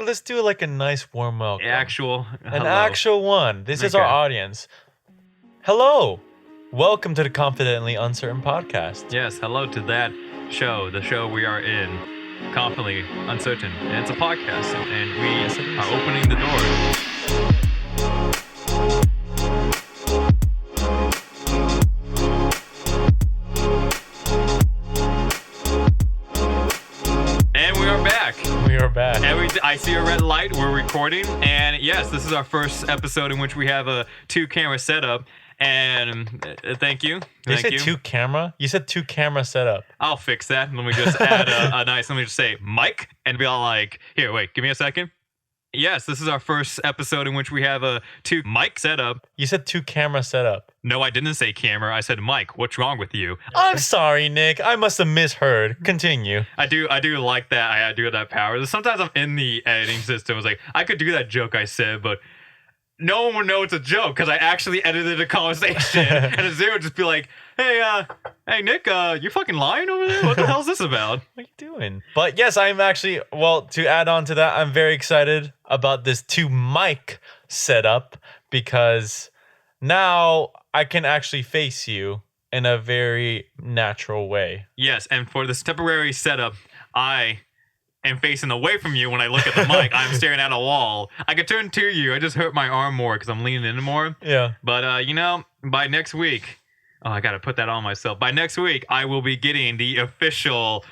let's do like a nice warm welcome. An actual one. This is our audience. Hello. Welcome to the Confidently Uncertain podcast. Yes, hello to that show, the show we are in, Confidently Uncertain. And it's a podcast, and we are opening the door. I see a red light. We're recording, and yes, this is our first episode in which we have a 2-camera setup. And thank you. You said 2-camera? You said 2-camera setup. I'll fix that. Let me just add let me just say mic, and be all like, here, wait, give me a second. Yes, this is our first episode in which we have a 2-mic setup. You said 2-camera setup. No, I didn't say camera. I said mic. What's wrong with you? I'm sorry, Nick. I must have misheard. Continue. I do like that. I do have that power. Sometimes I'm in the editing system. It's like, I could do that joke I said, but no one would know it's a joke because I actually edited a conversation. And Azero would just be like, hey, Nick, you fucking lying over there? What the hell is this about? What are you doing? But yes, I'm actually, to add on to that, I'm very excited about this 2-mic setup because now I can actually face you in a very natural way. Yes, and for this temporary setup, I am facing away from you when I look at the mic. I'm staring at a wall. I could turn to you. I just hurt my arm more because I'm leaning in more. Yeah. But, by next week, I got to put that on myself. By next week, I will be getting the official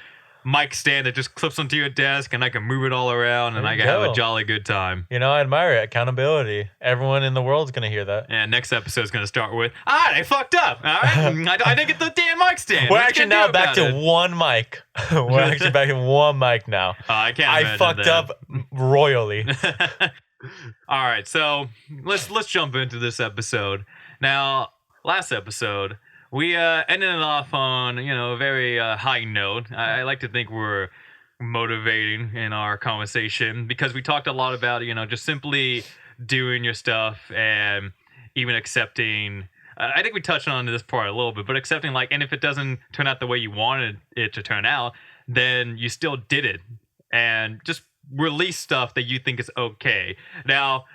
mic stand that just clips onto your desk, and I can move it all around, and I can have a jolly good time. I admire it. Accountability. Everyone in the world's going to hear that. And next episode is going to start with, they fucked up. All right? I didn't get the damn mic stand. We're actually now back to one mic. We're actually back to one mic now. I can't I fucked up royally. All right, so let's jump into this episode. Now, last episode, we ended it off on, a very high note. I like to think we're motivating in our conversation because we talked a lot about, just simply doing your stuff and even accepting. I think we touched on this part a little bit, but accepting, and if it doesn't turn out the way you wanted it to turn out, then you still did it. And just release stuff that you think is okay. Now,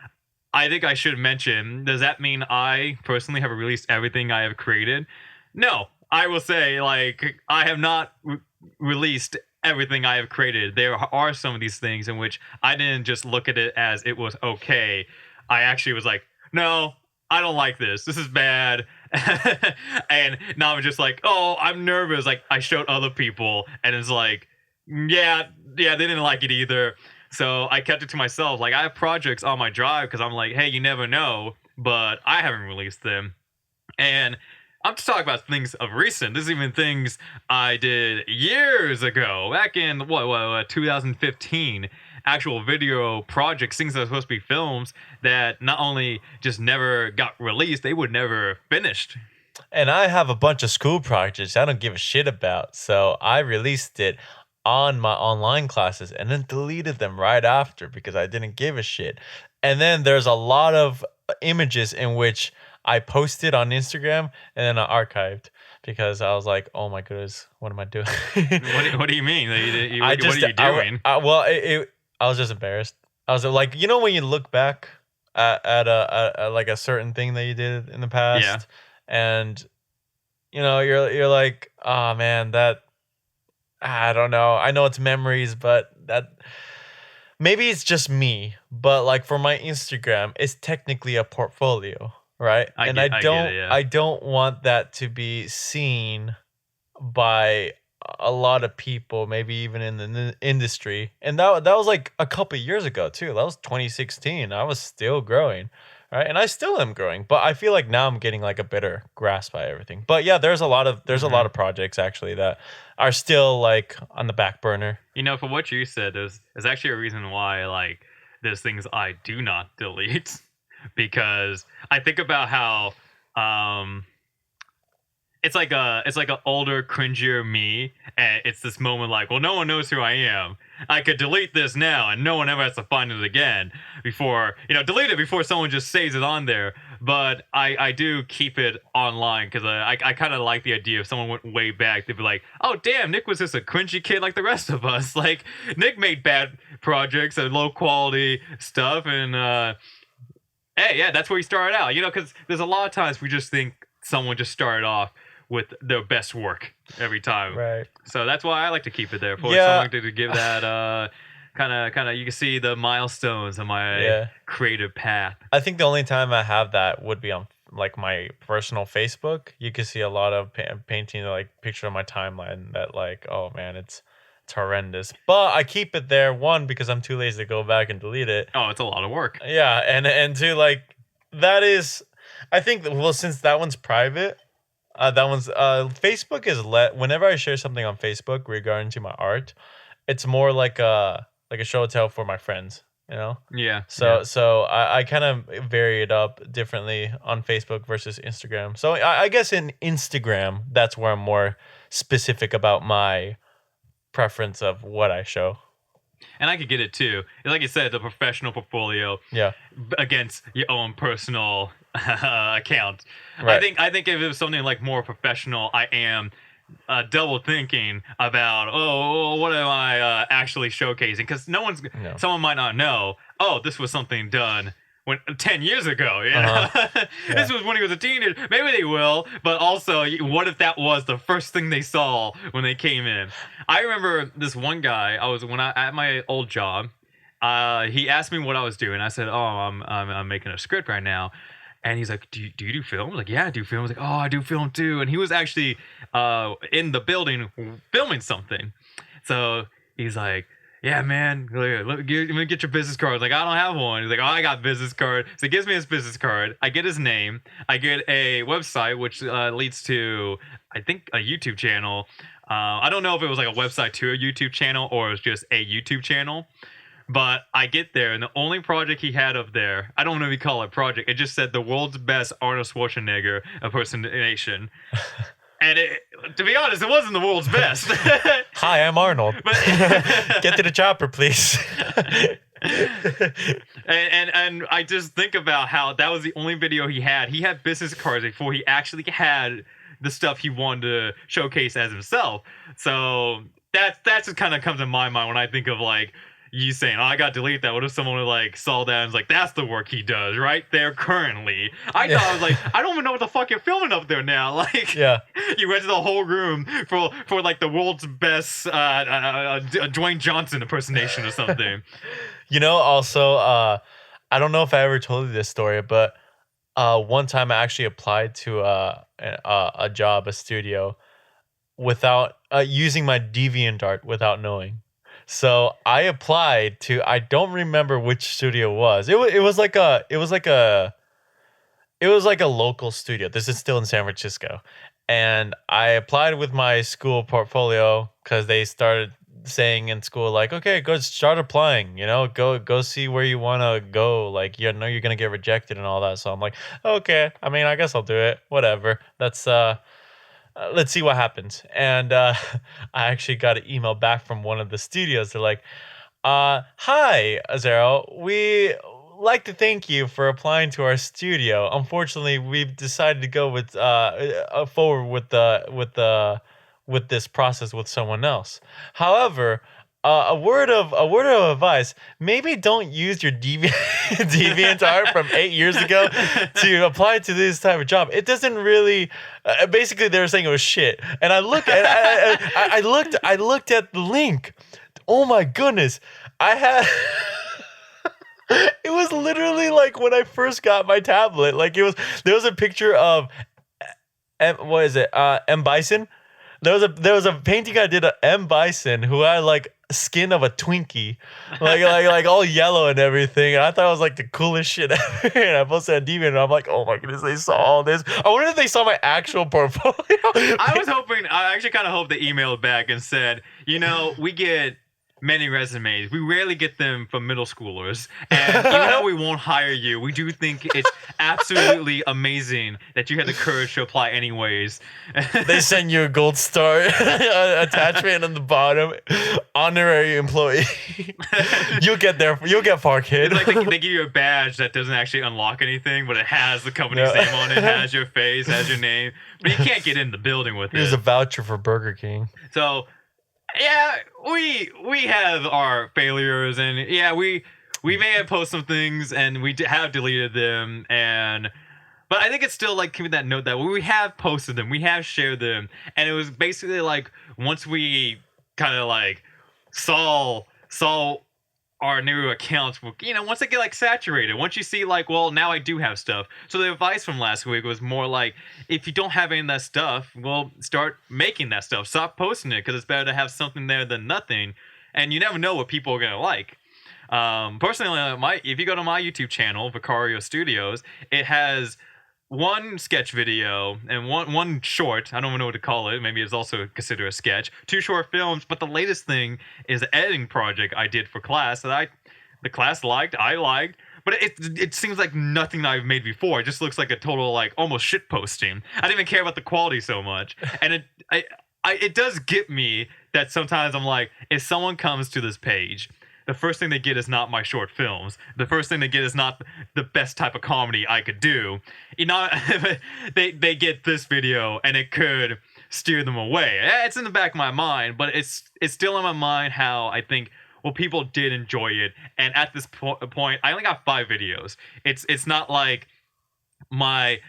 I think I should mention, does that mean I personally have released everything I have created? No, I will say, I have not released everything I have created. There are some of these things in which I didn't just look at it as it was okay. I actually was like, no, I don't like this. This is bad. And now I'm just like, I'm nervous. I showed other people, and it's like, yeah, they didn't like it either. So I kept it to myself. I have projects on my drive because I'm like, hey, you never know, but I haven't released them. And I'm just talking about things of recent. This is even things I did years ago, back in 2015. Actual video projects, things that were supposed to be films that not only just never got released, they were never finished. And I have a bunch of school projects I don't give a shit about, so I released it on my online classes and then deleted them right after because I didn't give a shit. And then there's a lot of images in which I posted on Instagram and then I archived because I was like, oh my goodness, what am I doing? What do you mean? What are you doing? I was just embarrassed. I was like, when you look back at a certain thing that you did in the past, and you're like, oh man, that, I don't know. I know it's memories, but that maybe it's just me. But for my Instagram, it's technically a portfolio, right? I don't want that to be seen by a lot of people, maybe even in the industry. And that was a couple of years ago too. That was 2016. I was still growing, right? And I still am growing, but I feel like now I'm getting a better grasp by everything. But yeah, there's a lot of projects actually that are still on the back burner. For what you said, there's actually a reason why there's things I do not delete because I think about how it's like an older, cringier me, and it's this moment no one knows who I am. I could delete this now, and no one ever has to find it again before, delete it before someone just saves it on there. but I do keep it online because I kind of like the idea. If someone went way back, they'd be like, oh damn, Nick was just a cringy kid like the rest of us. Like Nick made bad projects and low quality stuff, and hey, yeah, that's where he started out. You know, because there's a lot of times we just think someone just started off with their best work every time. Right. So that's why I like to keep it there for Yeah. someone to give that kind of you can see the milestones on my creative path. I think the only time I have that would be on like my personal Facebook. You can see a lot of painting like picture of my timeline that like, oh man, it's horrendous. But I keep it there, one, because I'm too lazy to go back and delete it. Oh, it's a lot of work. Yeah, and two, like that is, I think, well, since that one's private, that one's Facebook is whenever I share something on Facebook regarding to my art, it's more like a show and tell for my friends, you know? Yeah. So I kind of vary it up differently on Facebook versus Instagram. So I guess in Instagram, that's where I'm more specific about my preference of what I show. And I could get it too. Like you said, the professional portfolio against your own personal account. Right. I think if it was something like more professional, I am double thinking about, what am I actually showcasing? Because someone might not know, this was something done 10 years ago, you know? This was when he was a teenager. Maybe they will, but also, what if that was the first thing they saw when they came in? I remember this one guy. At my old job. He asked me what I was doing. I said, I'm making a script right now. And he's like, do you do film? I was like, yeah, I do film. I was like, I do film too. And he was actually in the building filming something. So he's like, yeah, man, let me get your business card. Like, I don't have one. He's like, I got a business card. So he gives me his business card. I get his name. I get a website, which leads to, I think, a YouTube channel. I don't know if it was like a website to a YouTube channel or it was just a YouTube channel. But I get there, and the only project he had up there, I don't know if you call it project, it just said the world's best Arnold Schwarzenegger impersonation. And to be honest, it wasn't the world's best. Hi, I'm Arnold. Get to the chopper, please. and I just think about how that was the only video he had. He had business cards before he actually had the stuff he wanted to showcase as himself. So that just kind of comes in my mind when I think of like, you saying, I got to delete that. What if someone like saw that and was like, that's the work he does right there currently? I thought I was like, I don't even know what the fuck you're filming up there now. Like, you rented the whole room for like the world's best Dwayne Johnson impersonation or something. You know, also, I don't know if I ever told you this story, but one time I actually applied to a job, a studio, without using my DeviantArt without knowing. So I applied to, I don't remember which studio it was. It was like a local studio. This is still in San Francisco. And I applied with my school portfolio because they started saying in school, like, okay, go start applying, you know, go see where you want to go. Like, you know, you're going to get rejected and all that. So I'm like, okay, I mean, I guess I'll do it. Whatever. That's, let's see what happens. And I actually got an email back from one of the studios. They're like, hi, Azero. We like to thank you for applying to our studio. Unfortunately, we've decided to go with forward with this process with someone else. However, a word of advice: maybe don't use your DeviantArt from 8 years ago to apply to this type of job. It doesn't really. Basically, they were saying it was shit, and I looked at the link. Oh my goodness, I had. It was literally like when I first got my tablet. Like there was a picture of what is it? M. Bison. There was a painting I did of M. Bison who had like skin of a Twinkie, like all yellow and everything. And I thought it was like the coolest shit ever. And I posted on Deviant, and I'm like, oh my goodness, they saw all this. I wonder if they saw my actual portfolio. I actually kind of hope they emailed back and said, you know, we get many resumes. We rarely get them from middle schoolers. And even though we won't hire you, we do think it's absolutely amazing that you had the courage to apply anyways. They send you a gold star attachment on the bottom. Honorary employee. You'll get far, kid. It's like they give you a badge that doesn't actually unlock anything, but it has the company's name on it, has your face, has your name. But you can't get in the building with Here's it. a voucher for Burger King. So yeah, we have our failures, and yeah, we may have posted some things, and we have deleted them, but I think it's still like keeping that note that we have posted them, we have shared them, and it was basically like once we kind of like saw our new accounts, once they get like saturated, once you see like, well, now I do have stuff. So the advice from last week was more like, if you don't have any of that stuff, well, start making that stuff. Stop posting it, because it's better to have something there than nothing. And you never know what people are gonna like. Personally, if you go to my YouTube channel, Vicario Studios, it has one sketch video and one short. I don't even know what to call it. Maybe it's also considered a sketch. 2 short films, but the latest thing is an editing project I did for class that the class liked, I liked, but it seems like nothing I've made before. It just looks like a total like almost shit posting. I didn't even care about the quality so much, and it does get me that sometimes I'm like, if someone comes to this page, the first thing they get is not my short films. The first thing they get is not the best type of comedy I could do. They get this video, and it could steer them away. It's in the back of my mind, but it's still in my mind how I think, well, people did enjoy it. And at this point, I only got 5 videos. It's not like my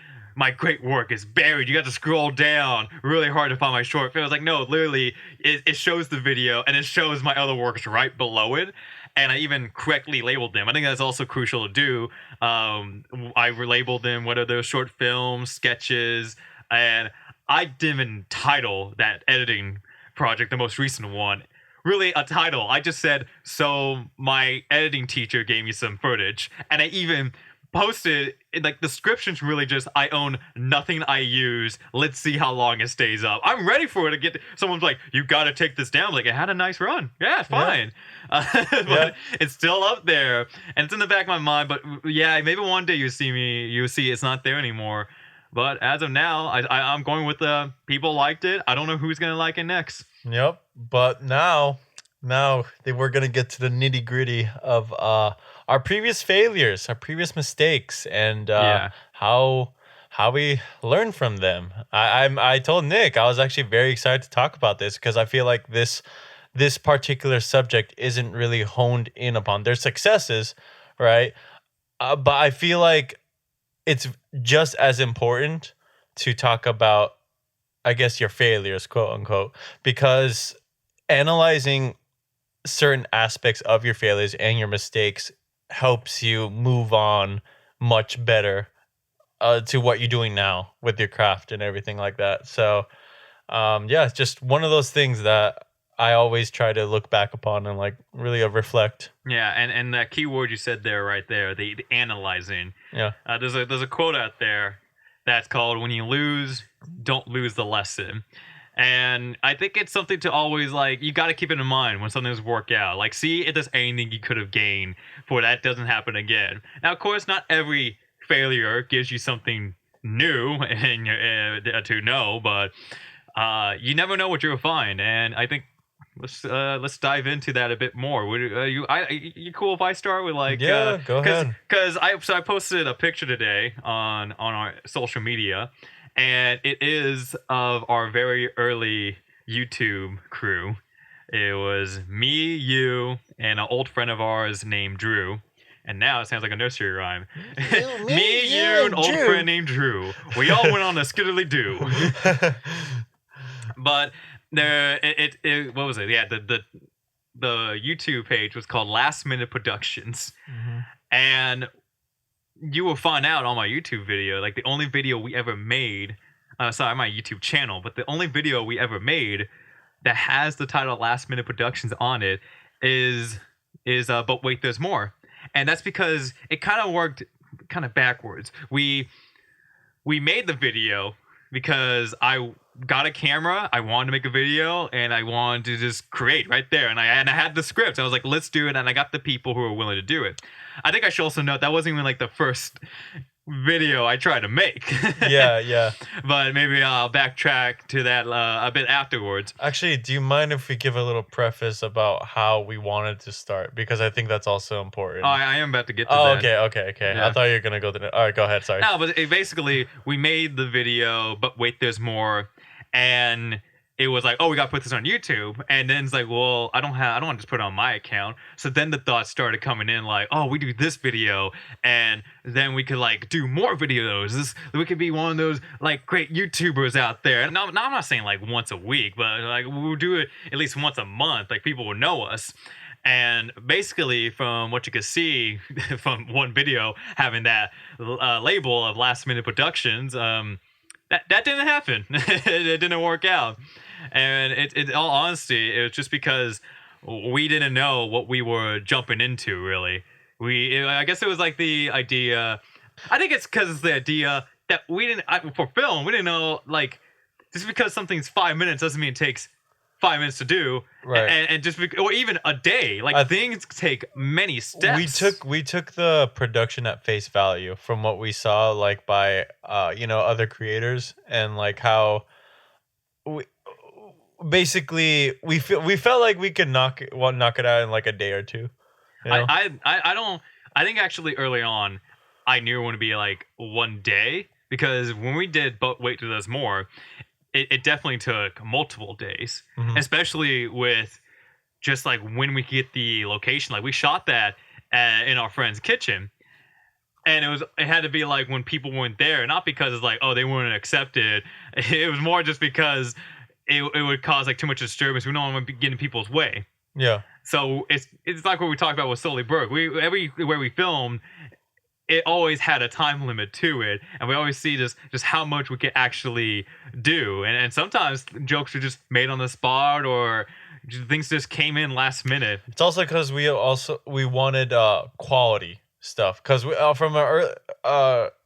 great work is buried. You got to scroll down really hard to find my short film. I was like, no, literally, it shows the video, and it shows my other works right below it. And I even correctly labeled them. I think that's also crucial to do. I relabeled them, whether they're short films, sketches, and I didn't even title that editing project, the most recent one, really a title. I just said, so my editing teacher gave me some footage, and I even posted like descriptions really just, I own nothing I use, let's see how long it stays up. I'm ready for it to get someone's like, you gotta take this down. I'm like, it had a nice run, yeah, fine. But it's still up there, and it's in the back of my mind. But yeah, maybe one day you'll see it's not there anymore. But as of now, I'm going with the people liked it. I don't know who's gonna like it next. Yep. But now we're gonna get to the nitty gritty of our previous failures, our previous mistakes, and how we learn from them. I told Nick I was actually very excited to talk about this, because I feel like this particular subject isn't really honed in upon. There's successes, right? But I feel like it's just as important to talk about, I guess, your failures, quote unquote, because analyzing certain aspects of your failures and your mistakes helps you move on much better to what you're doing now with your craft and everything like that. So it's just one of those things that I always try to look back upon and like really reflect. Yeah, and that key word you said there, right there, the analyzing. Yeah. There's a quote out there that's called, "When you lose, don't lose the lesson." And I think it's something to always, like, you got to keep it in mind when something doesn't work out. Like, see if there's anything you could have gained for that doesn't happen again. Now, of course, not every failure gives you something new and to know, but you never know what you'll find. And I think let's dive into that a bit more. You cool if I start with like go ahead? Because I posted a picture today on our social media, and it is of our very early YouTube crew. It was me, you, and an old friend of ours named Drew. And now it sounds like a nursery rhyme. Me, you, and an old friend named Drew. We all went on a skiddly do. But what was it? Yeah, the YouTube page was called Last Minute Productions. Mm-hmm. And you will find out on my YouTube video, like the only video we ever made, my YouTube channel, but the only video we ever made that has the title Last Minute Productions on it is But Wait, There's More. And that's because it kind of worked kind of backwards. We made the video because I got a camera, I wanted to make a video, and I wanted to just create right there. And I had the script. I was like, let's do it. And I got the people who were willing to do it. I think I should also note that wasn't even like the first video I tried to make. Yeah. But maybe I'll backtrack to that a bit afterwards. Actually, do you mind if we give a little preface about how we wanted to start? Because I think that's also important. Oh, I am about to get to that. Okay. Yeah. I thought you were gonna go to. All right, go ahead. Sorry. No, but basically we made the video, but wait, there's more, and it was like, oh, we got to put this on YouTube, and then it's like, well, I don't want to just put it on my account. So then the thoughts started coming in, like, oh, we do this video, and then we could like do more videos. We could be one of those like great YouTubers out there. And I'm not saying like once a week, but like we'll do it at least once a month. Like people will know us. And basically, from what you could see from one video having that label of Last Minute Productions, that didn't happen. It didn't work out. And in all honesty, it was just because we didn't know what we were jumping into, really. I guess it was like the idea. I think it's because it's the idea that we didn't, for film, we didn't know, like, just because something's 5 minutes doesn't mean it takes 5 minutes to do, right? And just or even a day, like things take many steps. We took the production at face value from what we saw, like by other creators, and like how we basically we felt like we could knock it out in like a day or two. You know? I think actually early on I knew it would be like one day, because when we did But Wait Till There's More, it definitely took multiple days, especially with just like when we get the location. Like we shot that in our friend's kitchen, and it had to be like when people weren't there, not because it's like, oh, they weren't accepted. It was more just because it would cause like too much disturbance. We don't want to get in people's way. Yeah. So it's like what we talked about with Sully Burke. Everywhere we filmed, it always had a time limit to it, and we always see just how much we could actually do. And sometimes jokes are just made on the spot, or things just came in last minute. It's also because we wanted quality stuff, because from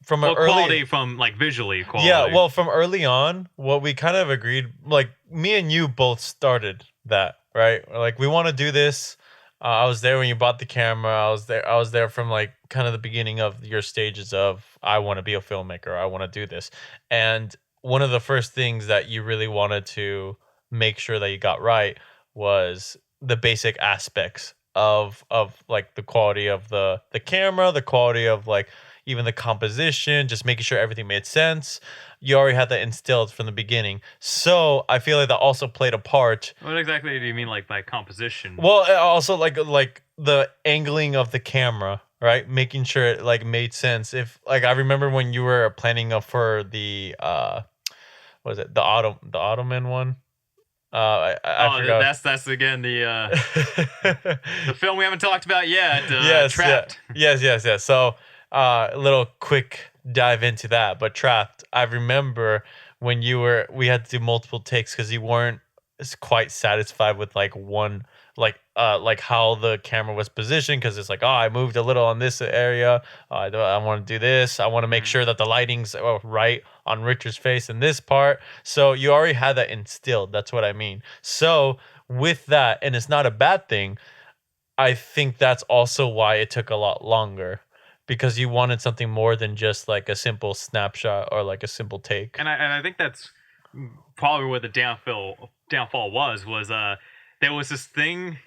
quality from like visually quality. Yeah, well, from early on, what we kind of agreed, like me and you both started that, right? Like we want to do this. I was there when you bought the camera. I was there from like kind of the beginning of your stages of, I want to be a filmmaker. I want to do this. And one of the first things that you really wanted to make sure that you got right was the basic aspects of like the quality of the camera, the quality of like even the composition, just making sure everything made sense. You already had that instilled from the beginning. So I feel like that also played a part. What exactly do you mean like by composition? Well, also like the angling of the camera, right? Making sure it like made sense. If like I remember when you were planning for the what was it? The Ottoman one? I forgot. That's again the the film we haven't talked about yet. Trapped. Yeah. Yes. So a little quick dive into that, but Trapped, I remember when we had to do multiple takes because you weren't quite satisfied with like one, like how the camera was positioned, because it's like, oh, I moved a little on this area, I want to do this, I want to make sure that the lighting's right on Richard's face in this part. So you already had that instilled. That's what I mean. So with that, and it's not a bad thing, I think that's also why it took a lot longer, because you wanted something more than just like a simple snapshot or like a simple take. And I think that's probably where the downfall was there was this thing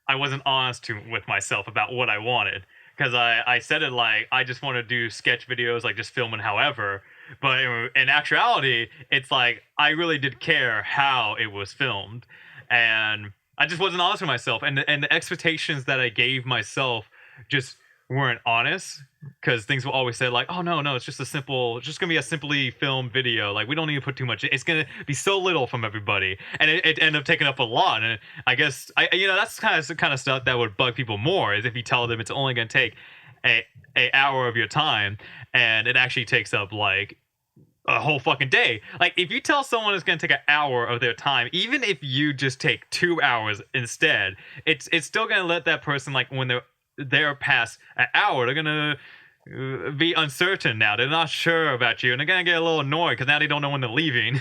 I wasn't honest with myself about what I wanted, because I said it like I just want to do sketch videos, like just filming however, but in actuality it's like I really did care how it was filmed, and I just wasn't honest with myself, and the expectations that I gave myself just weren't honest, because things will always say like, oh no, it's just gonna be a simply filmed video, like we don't need to put too much, it's gonna be so little from everybody, and it ended up taking up a lot. And I guess that's kind of stuff that would bug people more, is if you tell them it's only gonna take a hour of your time, and it actually takes up like a whole fucking day. Like if you tell someone it's gonna take an hour of their time, even if you just take 2 hours instead, it's still gonna let that person, like when they're past an hour, they're gonna be uncertain now. They're not sure about you, and they're gonna get a little annoyed because now they don't know when they're leaving.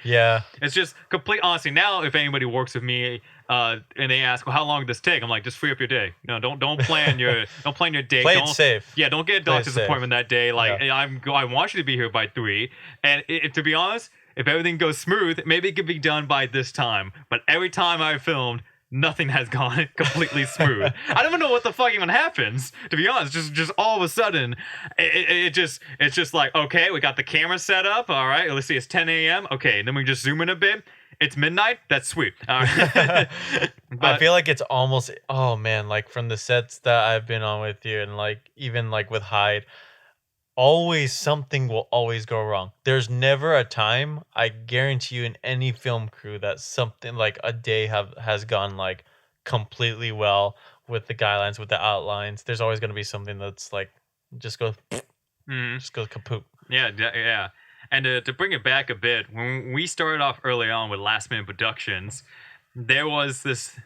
Yeah. It's just complete honesty. Now, if anybody works with me, and they ask, "Well, how long did this take?" I'm like, "Just free up your day. No, don't plan your day. Play don't it safe. Yeah, don't get a Play it doctor's safe. appointment that day. Like, Yeah. I want you to be here by 3. And to be honest, if everything goes smooth, maybe it could be done by this time. But every time I've filmed, nothing has gone completely smooth. I don't even know what the fuck even happens, to be honest. Just all of a sudden, it's just like, okay, we got the camera set up. All right, let's see, it's 10 a.m. Okay, then we just zoom in a bit. It's midnight. That's sweet. All right. I feel like it's almost, oh man, like from the sets that I've been on with you, and like even like with Hyde, always something will always go wrong. There's never a time, I guarantee you, in any film crew that something like a day has gone like completely well with the guidelines, with the outlines. There's always going to be something that's like just goes just goes kaput. Yeah. And to bring it back a bit, when we started off early on with Last Minute Productions, there was this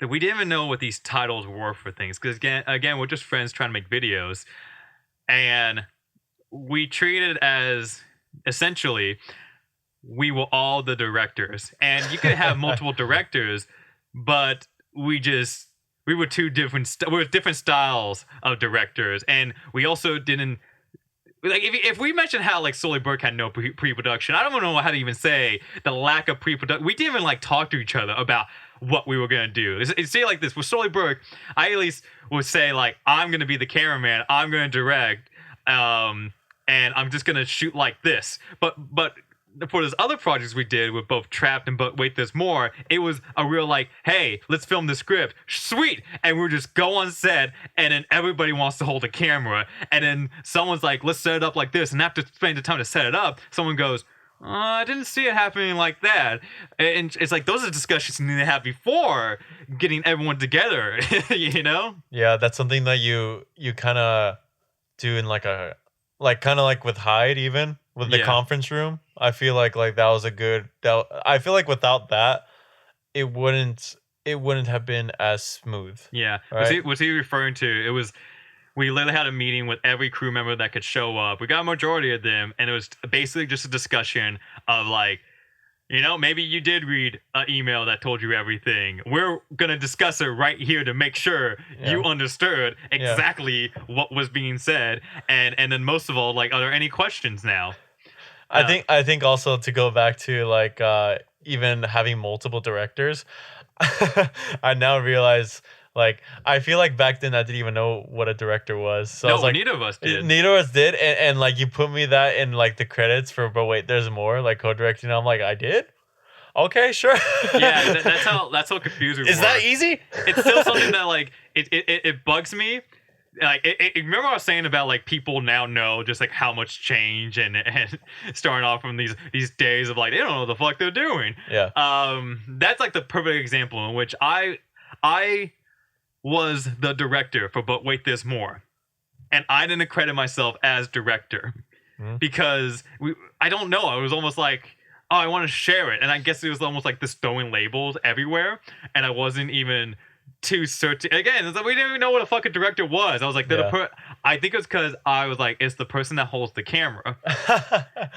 that we didn't even know what these titles were for things, because again, we're just friends trying to make videos, and we treated it as essentially we were all the directors, and you could have multiple directors, but we were two different we were different styles of directors, and we also didn't. Like, if we mentioned how like Sully Burke had no pre-production, I don't know how to even say the lack of pre-production. We didn't even like talk to each other about what we were gonna do. It's say like this with Sully Burke, I at least would say like, I'm gonna be the cameraman, I'm gonna direct, and I'm just gonna shoot like this. But for those other projects we did with both Trapped and But Wait There's More, it was a real like, hey, let's film the script. Sweet. And we just go on set, and then everybody wants to hold a camera, and then someone's like, let's set it up like this, and after spending the time to set it up, someone goes, I didn't see it happening like that. And it's like, those are discussions you need to have before getting everyone together, you know? Yeah, that's something that you kind of do in like a kind of like with Hyde, even with the conference room. I feel like that was a good. I feel like without that, it wouldn't have been as smooth. Yeah. Right? Was he referring to? It was. We literally had a meeting with every crew member that could show up. We got a majority of them, and it was basically just a discussion of like, you know, maybe you did read an email that told you everything. We're gonna discuss it right here to make sure you understood exactly what was being said, and then most of all, like, are there any questions now? I think also to go back to like even having multiple directors, I now realize. Like, I feel like back then I didn't even know what a director was. So I was like, neither of us did. Neither of us did. And like, you put me that in like the credits for, but wait, there's more, like co-directing. I'm like, I did? Okay, sure. Yeah, that's how confusing. Is that easy? It's still something that like, it bugs me. Like, remember I was saying about like people now know just like how much change and starting off from these days of like, they don't know what the fuck they're doing. Yeah. That's like the perfect example in which I was the director for But Wait There's More, and I didn't credit myself as director because I don't know, I was almost like, oh, I want to share it, and I guess it was almost like this throwing labels everywhere, and I wasn't even too certain. Again, it's like we didn't even know what a fucking director was. I was like, I think it was because I was like, it's the person that holds the camera,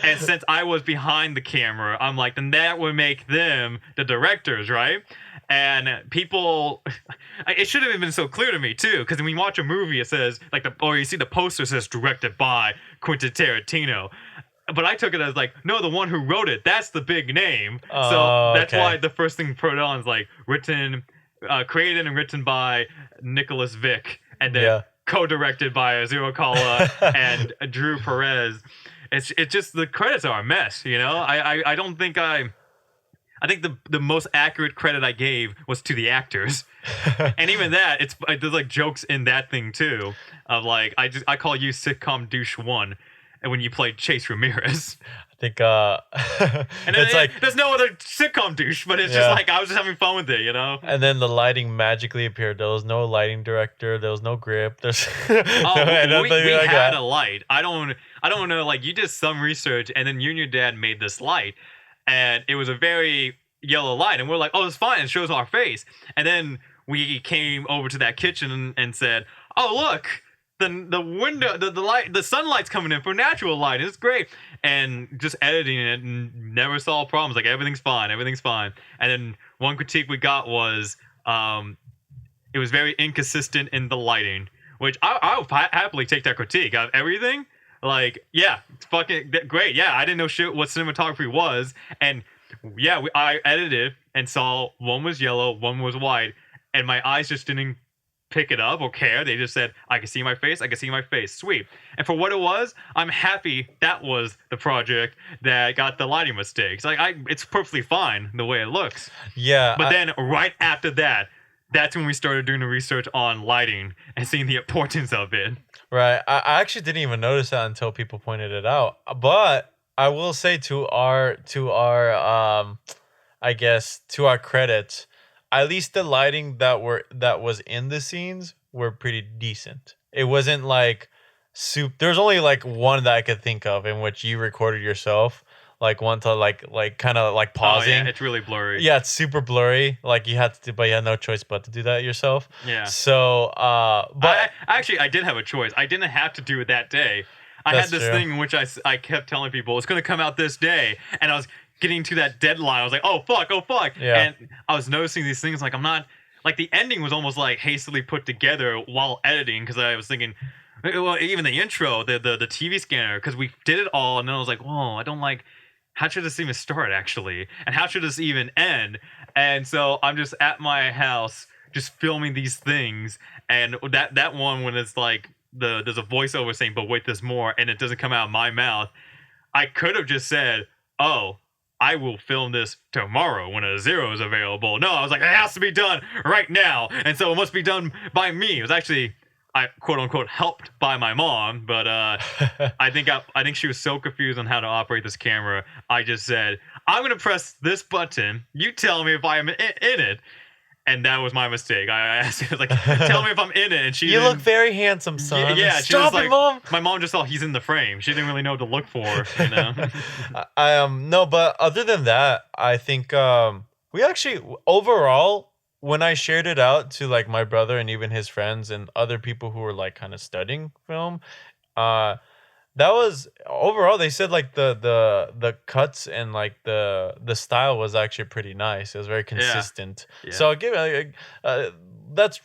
and since I was behind the camera, I'm like, then that would make them the directors, right? And people, it should have been so clear to me too, because when you watch a movie, it says like or you see the poster says directed by Quentin Tarantino, but I took it as like, no, the one who wrote it, that's the big name. So that's why the first thing put on is like created and written by Nicholas Vick, and then co-directed by Azero Alcala and Drew Perez. It's just the credits are a mess, you know. I don't think I think the most accurate credit I gave was to the actors, and even that, there's like jokes in that thing too, of like I call you sitcom douche 1, and when you play Chase Ramirez, I think and it's like there's no other sitcom douche, but it's just like I was just having fun with it, you know. And then the lighting magically appeared. There was no lighting director. There was no grip. There's we had a light. I don't know. Like, you did some research, and then you and your dad made this light. And it was a very yellow light. And we're like, oh, it's fine. It shows our face. And then we came over to that kitchen and said, oh, look, the window, the light, the sunlight's coming in from natural light. It's great. And just editing it and never saw problems. Like everything's fine, everything's fine. And then one critique we got was it was very inconsistent in the lighting, which I would happily take that critique out of everything. Like, yeah, it's fucking great. Yeah, I didn't know shit what cinematography was, and yeah, I edited and saw one was yellow, one was white, and my eyes just didn't pick it up or care. They just said, I can see my face, I can see my face. Sweet. And for what it was, I'm happy that was the project that got the lighting mistakes. Like, it's perfectly fine the way it looks. Yeah. But then right after that, that's when we started doing the research on lighting and seeing the importance of it. Right. I actually didn't even notice that until people pointed it out. But I will say to our I guess to our credit, at least the lighting that was in the scenes were pretty decent. It wasn't like there's only like one that I could think of in which you recorded yourself. Like one to like kind of like pausing. Oh, yeah, it's really blurry. Yeah, it's super blurry. Like you had to, but you had no choice but to do that yourself. Yeah. So, but I did have a choice. I didn't have to do it that day. I had this thing in which I kept telling people it's going to come out this day, and I was getting to that deadline. I was like, oh fuck. Yeah. And I was noticing these things. Like I'm not like the ending was almost like hastily put together while editing because I was thinking. Well, even the intro, the TV scanner, because we did it all, and then I was like, whoa, I don't like. How should this even start, actually? And how should this even end? And so I'm just at my house, just filming these things. And that one, when it's like, there's a voiceover saying, but wait, there's more, and it doesn't come out of my mouth. I could have just said, oh, I will film this tomorrow when Azero is available. No, I was like, it has to be done right now. And so it must be done by me. It was actually... I quote unquote helped by my mom, but I think she was so confused on how to operate this camera. I just said, I'm gonna press this button. You tell me if I'm in it, and that was my mistake. I asked her like, tell me if I'm in it, and she. You look very handsome, son. Yeah, stop it, like, mom. My mom just thought he's in the frame. She didn't really know what to look for. You know. No, but other than that, I think we actually overall. When I shared it out to like my brother and even his friends and other people who were like kind of studying film, that was overall they said like the cuts and like the style was actually pretty nice. It was very consistent. Yeah. So I'll give that's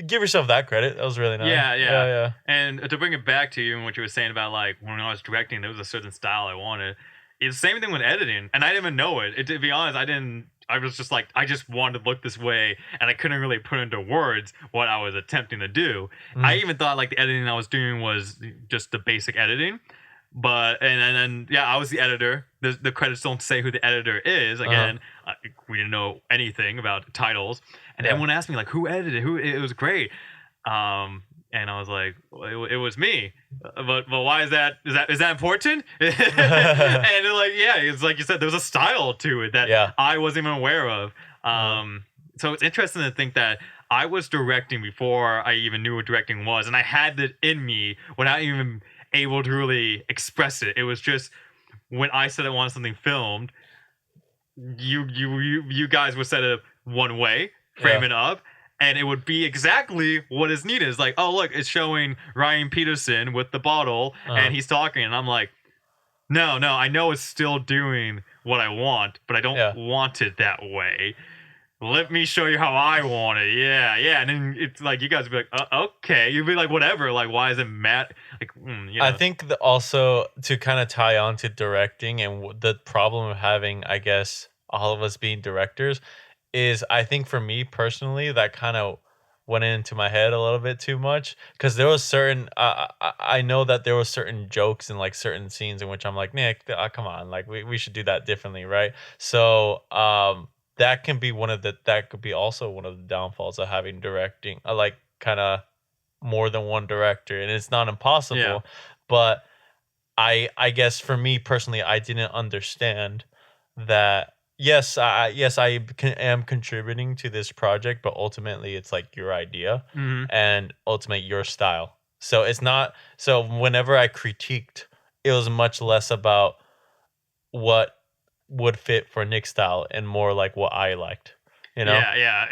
give yourself that credit. That was really nice. Yeah. And to bring it back to you and what you were saying about like when I was directing, there was a certain style I wanted. It's the same thing with editing, and I didn't even know it. To be honest, I was just like, I just wanted to look this way, and I couldn't really put into words what I was attempting to do. I even thought like the editing I was doing was just the basic editing, but and then yeah, I was the editor. The credits don't say who the editor is. Again, we didn't know anything about titles, and everyone asked me like, who edited it? It was great. And I was like, well, it was me. But why is that? Is that important? And they're like, yeah, it's like you said, there's a style to it that I wasn't even aware of. So it's interesting to think that I was directing before I even knew what directing was, and I had it in me without even able to really express it. It was just when I said I wanted something filmed, you guys would set it one way, frame it up. And it would be exactly what is needed. It's like, oh, look, it's showing Ryan Peterson with the bottle, and he's talking. And I'm like, no, I know it's still doing what I want, but I don't want it that way. Let me show you how I want it. Yeah. And then it's like, you guys would be like, okay. You'd be like, whatever. Like, why is it Matt? Like, you know. I think also to kind of tie on to directing and the problem of having, I guess, all of us being directors is I think for me personally that kind of went into my head a little bit too much because there was certain I know that there was certain jokes and like certain scenes in which I'm like, Nick, come on, like we should do that differently, right? So that can be that could be also one of the downfalls of having directing like kind of more than one director, and it's not impossible, but I guess for me personally I didn't understand that. Yes, I am contributing to this project, but ultimately it's like your idea and ultimately your style. So it's not. So whenever I critiqued, it was much less about what would fit for Nick's style and more like what I liked. You know? Yeah.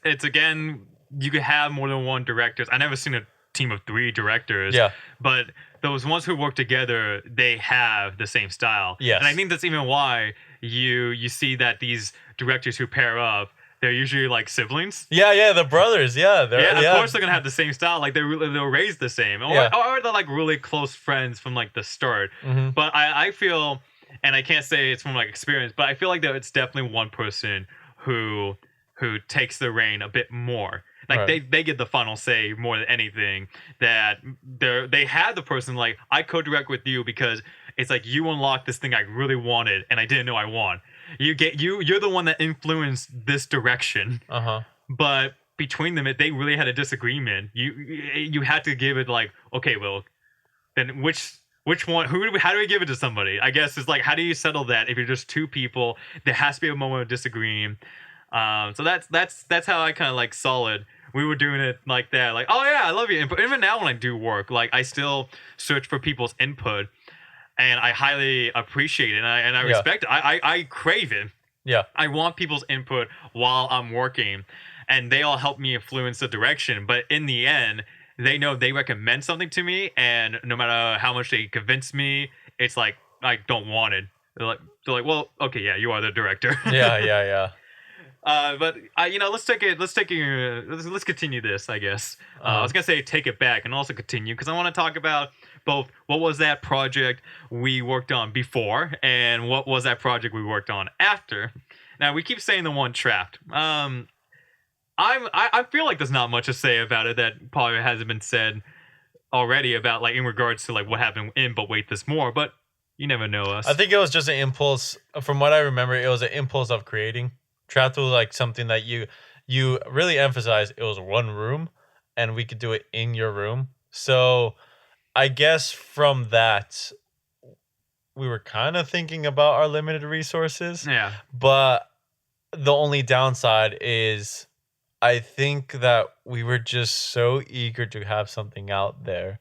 It's again, you could have more than one directors. I never seen a team of 3 directors. Yeah. But those ones who work together, they have the same style. Yes. And I think that's even why you see that these directors who pair up, they're usually like siblings. Yeah, the brothers. Yeah, of course they're gonna have the same style. Like they're raised the same, or they're like really close friends from like the start. Mm-hmm. But I feel, and I can't say it's from like experience, but I feel like that it's definitely one person who takes the reign a bit more. Like they get the final say more than anything. That they had the person like, I co-direct with you because it's like you unlocked this thing I really wanted and I didn't know I want. You're the one that influenced this direction. But between them, they really had a disagreement. You had to give it like, okay, well, then which one? How do we give it to somebody? I guess it's like, how do you settle that if you're just 2 people? There has to be a moment of disagreeing. So that's how I kind of like Solid. We were doing it like that, like, oh yeah, I love your input. Even now when I do work, like I still search for people's input, and I highly appreciate it, and I respect it. I crave it. Yeah, I want people's input while I'm working, and they all help me influence the direction. But in the end, they know they recommend something to me, and no matter how much they convince me, it's like I don't want it. They're like, well, okay, yeah, you are the director. yeah. But let's continue this, I guess. I was gonna say take it back and also continue because I want to talk about both what was that project we worked on before and what was that project we worked on after. Now we keep saying the one Trapped. I feel like there's not much to say about it that probably hasn't been said already about like in regards to like what happened in But Wait There's More, but you never know us. I think it was just an impulse. From what I remember, it was an impulse of creating. Trapped was like something that you really emphasized. It was one room, and we could do it in your room. So, I guess from that, we were kind of thinking about our limited resources. Yeah. But the only downside is, I think that we were just so eager to have something out there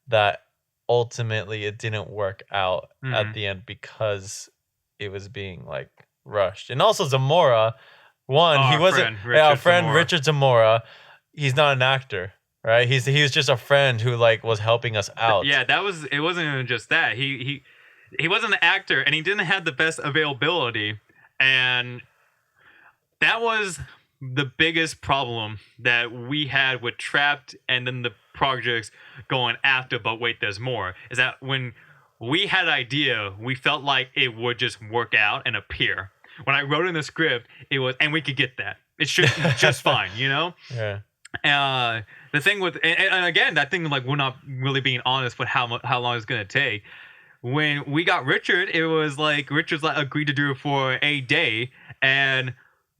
that ultimately it didn't work out at the end because it was being like rushed. And also Zamora, he wasn't our friend Richard Zamora. He's not an actor, right? He was just a friend who like was helping us out. Yeah, it wasn't even just that. He wasn't an actor and he didn't have the best availability, and that was the biggest problem that we had with Trapped and then the projects going after But Wait There's More is that when we had an idea, we felt like it would just work out and appear. When I wrote in the script, it was, and we could get that. It should just fine, you know? Yeah. The thing with, and again, that thing, like, we're not really being honest with how long it's going to take. When we got Richard, it was like, Richard's like agreed to do it for a day, and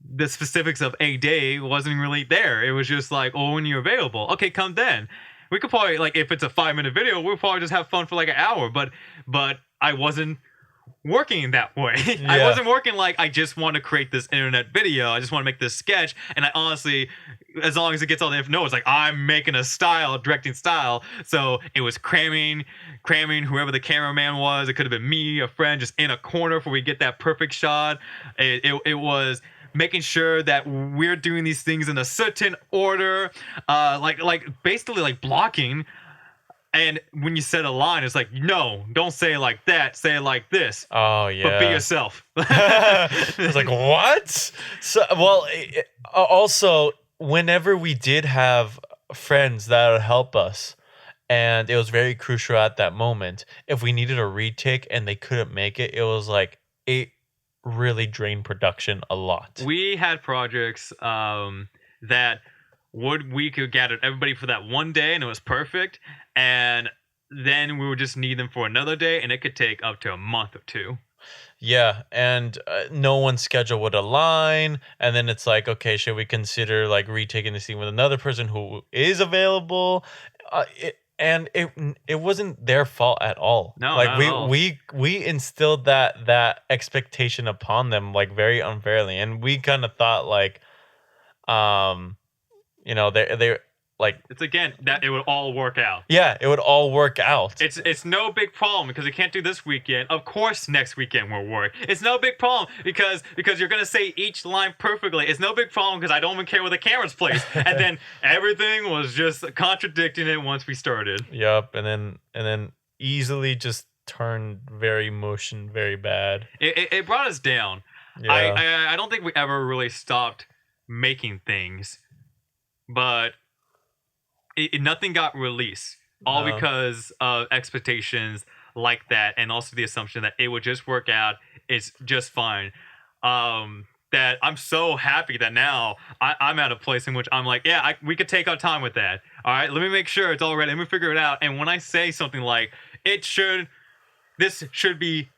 the specifics of a day wasn't really there. It was just like, oh, when you're available. Okay, come then. We could probably, like, if it's a 5-minute video, we'll probably just have fun for like an hour, but I wasn't working that way. Yeah. I wasn't working like I just want to create this internet video. I just want to make this sketch. And I honestly, as long as it gets all the info, no, it's like I'm making a directing style. So it was cramming whoever the cameraman was. It could have been me, a friend, just in a corner before we get that perfect shot. It was making sure that we're doing these things in a certain order, like basically like blocking. And when you said a line, it's like, no, don't say it like that. Say it like this. Oh, yeah. But be yourself. It's like, what? So, well, also, whenever we did have friends that would help us, and it was very crucial at that moment, if we needed a retake and they couldn't make it, it was like, it really drained production a lot. We had projects that we could gather everybody for that one day, and it was perfect. And then we would just need them for another day, and it could take up to a month or 2. Yeah, and no one's schedule would align, and then it's like, okay, should we consider like retaking the scene with another person who is available? It wasn't their fault at all. No, like not at all. we instilled that expectation upon them like very unfairly, and we kind of thought like, they like it's again that it would all work out. Yeah, it would all work out. It's no big problem because we can't do this weekend. Of course, next weekend will work. It's no big problem because you're gonna say each line perfectly. It's no big problem because I don't even care where the camera's placed. And then everything was just contradicting it once we started. Yep, and then easily just turned very bad. It brought us down. Yeah. I don't think we ever really stopped making things, but nothing got released. All because of expectations like that, and also the assumption that it would just work out. It's just fine. That I'm so happy that now I'm at a place in which I'm like, yeah, we could take our time with that. All right, let me make sure it's all ready. Let me figure it out. And when I say something like, this should be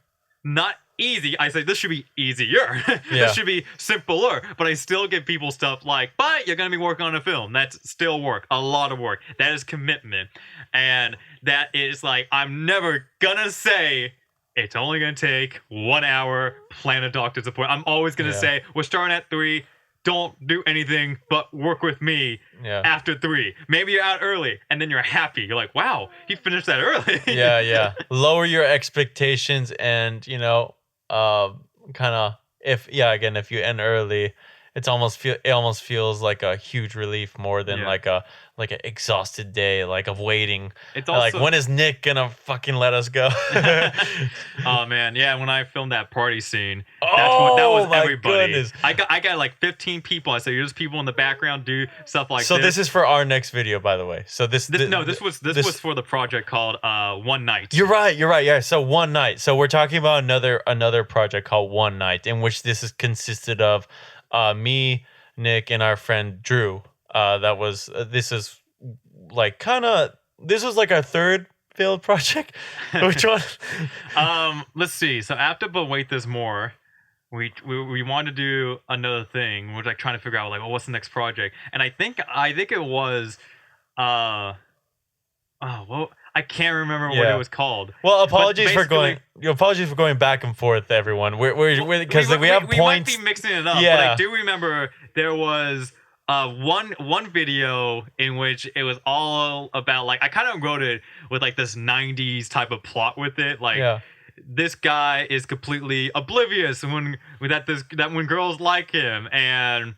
not easy, I say this should be easier. This should be simpler. But I still give people stuff like, but you're going to be working on a film. That's still work. A lot of work. That is commitment. And that is like, I'm never going to say it's only going to take 1 hour, plan a doctor's appointment. I'm always going to say, we're starting at 3. Don't do anything but work with me after 3. Maybe you're out early and then you're happy. You're like, wow, he finished that early. Yeah. Lower your expectations and, kind of if you end early, it almost feels like a huge relief more than like an exhausted day of waiting. It's also, like, when is Nick gonna fucking let us go? Oh man, yeah. When I filmed that party scene, that was everybody. Goodness. I got like 15 people. I said, "There's people in the background do stuff like." So this is for our next video, by the way. So this was for the project called One Night. You're right. Yeah. So One Night. So we're talking about another project called One Night, in which this consisted of me, Nick, and our friend Drew. This was like our third failed project. Which one? Let's see. So after But Wait There's More, we wanted to do another thing. We're like trying to figure out like, what's the next project? And I think it was I can't remember what it was called. Well, apologies for going back and forth, everyone. We're because we have points. We might be mixing it up. Yeah. But I do remember there was one video in which it was all about like, I kind of wrote it with like this 90s type of plot with it, like this guy is completely oblivious when girls like him, and